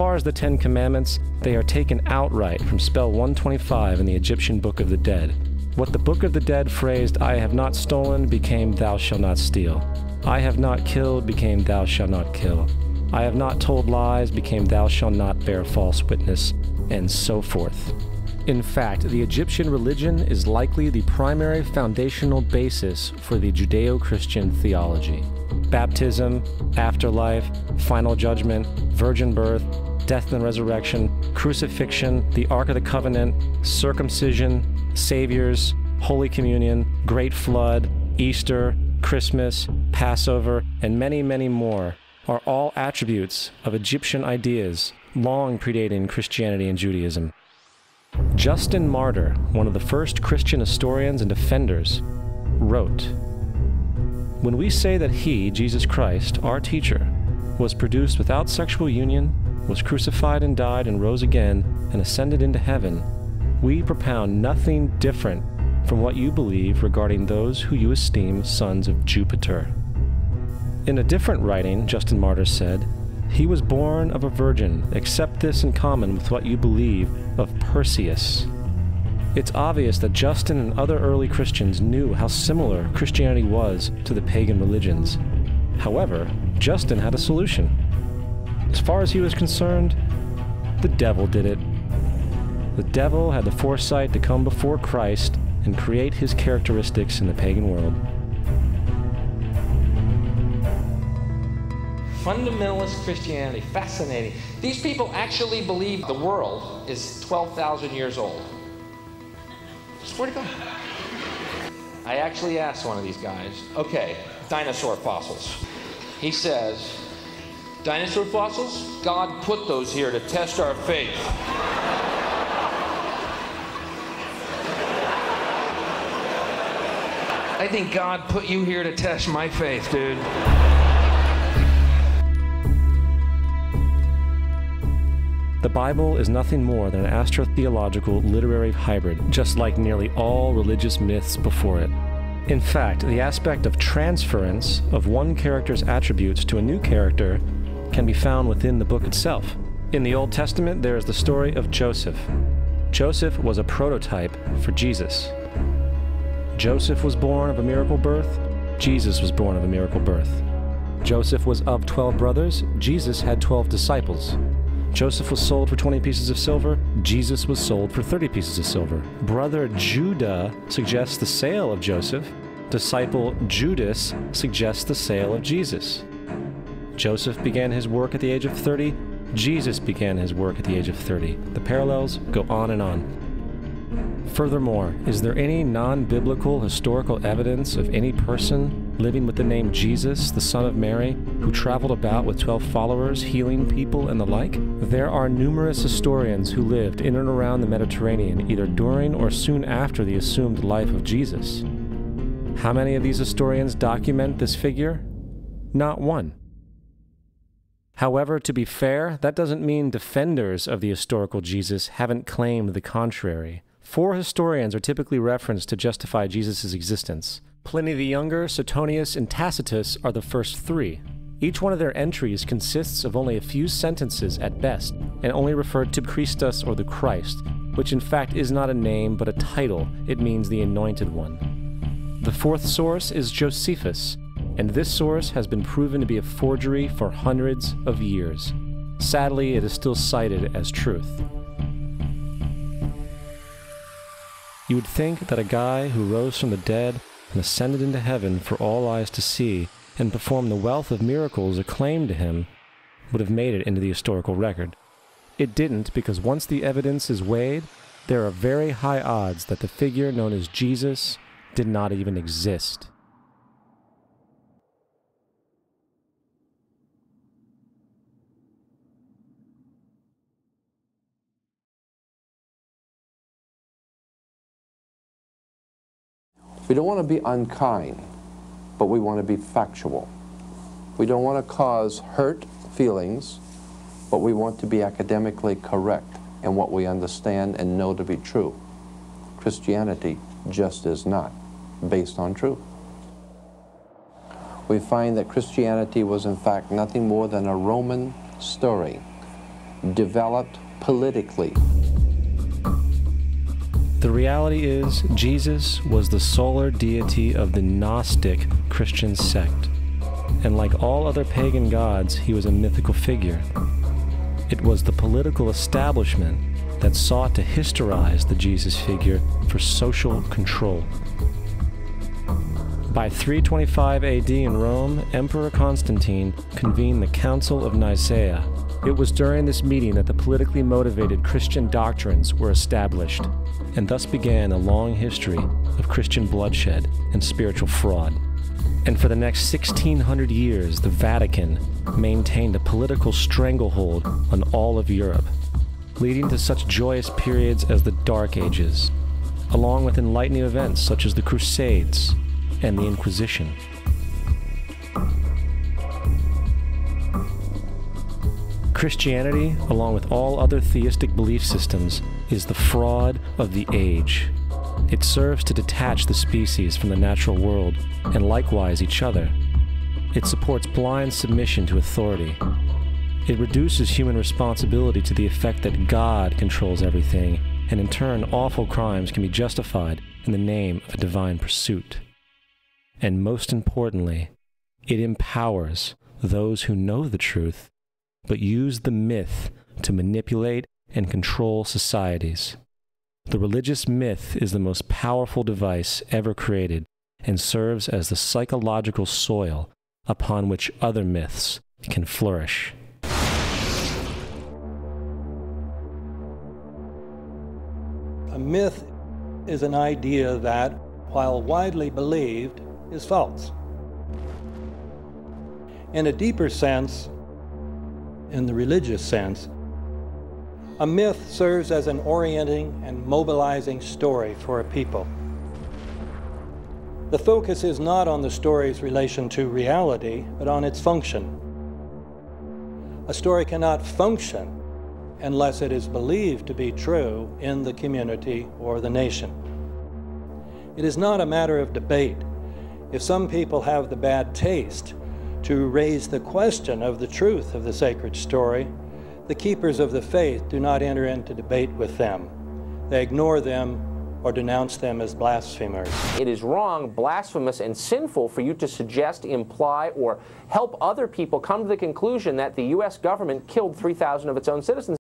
far as the Ten Commandments, they are taken outright from spell 125 in the Egyptian Book of the Dead. What the Book of the Dead phrased, "I have not stolen," became "Thou shalt not steal." "I have not killed," became "Thou shalt not kill." "I have not told lies," became "Thou shalt not bear false witness," and so forth. In fact, the Egyptian religion is likely the primary foundational basis for the Judeo-Christian theology. Baptism, afterlife, final judgment, virgin birth, death and resurrection, crucifixion, the Ark of the Covenant, circumcision, saviors, Holy Communion, Great Flood, Easter, Christmas, Passover, and many, many more are all attributes of Egyptian ideas long predating Christianity and Judaism. Justin Martyr, one of the first Christian historians and defenders, wrote, "When we say that he, Jesus Christ, our teacher, was produced without sexual union, was crucified and died and rose again and ascended into heaven, we propound nothing different from what you believe regarding those who you esteem sons of Jupiter." In a different writing, Justin Martyr said, "He was born of a virgin, except this in common with what you believe of Perseus." It's obvious that Justin and other early Christians knew how similar Christianity was to the pagan religions. However, Justin had a solution. As far as he was concerned, the devil did it. The devil had the foresight to come before Christ and create his characteristics in the pagan world. Fundamentalist Christianity, fascinating. These people actually believe the world is 12,000 years old. Swear to God. I actually asked one of these guys, okay, dinosaur fossils. He says, dinosaur fossils? God put those here to test our faith. I think God put you here to test my faith, dude. The Bible is nothing more than an astrotheological literary hybrid, just like nearly all religious myths before it. In fact, the aspect of transference of one character's attributes to a new character can be found within the book itself. In the Old Testament, there is the story of Joseph. Joseph was a prototype for Jesus. Joseph was born of a miracle birth. Jesus was born of a miracle birth. Joseph was of 12 brothers. Jesus had 12 disciples. Joseph was sold for 20 pieces of silver. Jesus was sold for 30 pieces of silver. Brother Judah suggests the sale of Joseph. Disciple Judas suggests the sale of Jesus. Joseph began his work at the age of 30. Jesus began his work at the age of 30. The parallels go on and on. Furthermore, is there any non-biblical historical evidence of any person living with the name Jesus, the son of Mary, who traveled about with 12 followers, healing people and the like? There are numerous historians who lived in and around the Mediterranean, either during or soon after the assumed life of Jesus. How many of these historians document this figure? Not one. However, to be fair, that doesn't mean defenders of the historical Jesus haven't claimed the contrary. 4 historians are typically referenced to justify Jesus' existence. Pliny the Younger, Suetonius, and Tacitus are the first 3. Each one of their entries consists of only a few sentences at best, and only refer to Christus or the Christ, which in fact is not a name but a title. It means the Anointed One. The 4th source is Josephus, and this source has been proven to be a forgery for hundreds of years. Sadly, it is still cited as truth. You would think that a guy who rose from the dead and ascended into heaven for all eyes to see and performed the wealth of miracles acclaimed to him would have made it into the historical record. It didn't, because once the evidence is weighed, there are very high odds that the figure known as Jesus did not even exist. We don't want to be unkind, but we want to be factual. We don't want to cause hurt feelings, but we want to be academically correct in what we understand and know to be true. Christianity just is not based on truth. We find that Christianity was in fact nothing more than a Roman story developed politically. The reality is, Jesus was the solar deity of the Gnostic Christian sect. And like all other pagan gods, he was a mythical figure. It was the political establishment that sought to historize the Jesus figure for social control. By 325 AD in Rome, Emperor Constantine convened the Council of Nicaea. It was during this meeting that the politically motivated Christian doctrines were established, and thus began a long history of Christian bloodshed and spiritual fraud. And for the next 1600 years, the Vatican maintained a political stranglehold on all of Europe, leading to such joyous periods as the Dark Ages, along with enlightening events such as the Crusades and the Inquisition. Christianity, along with all other theistic belief systems, is the fraud of the age. It serves to detach the species from the natural world, and likewise each other. It supports blind submission to authority. It reduces human responsibility to the effect that God controls everything, and in turn awful crimes can be justified in the name of a divine pursuit. And most importantly, it empowers those who know the truth, but use the myth to manipulate and control societies. The religious myth is the most powerful device ever created and serves as the psychological soil upon which other myths can flourish. A myth is an idea that, while widely believed, is false. In a deeper sense, in the religious sense, a myth serves as an orienting and mobilizing story for a people. The focus is not on the story's relation to reality, but on its function. A story cannot function unless it is believed to be true in the community or the nation. It is not a matter of debate. If some people have the bad taste to raise the question of the truth of the sacred story, the keepers of the faith do not enter into debate with them. They ignore them or denounce them as blasphemers. It is wrong, blasphemous, and sinful for you to suggest, imply, or help other people come to the conclusion that the U.S. government killed 3,000 of its own citizens.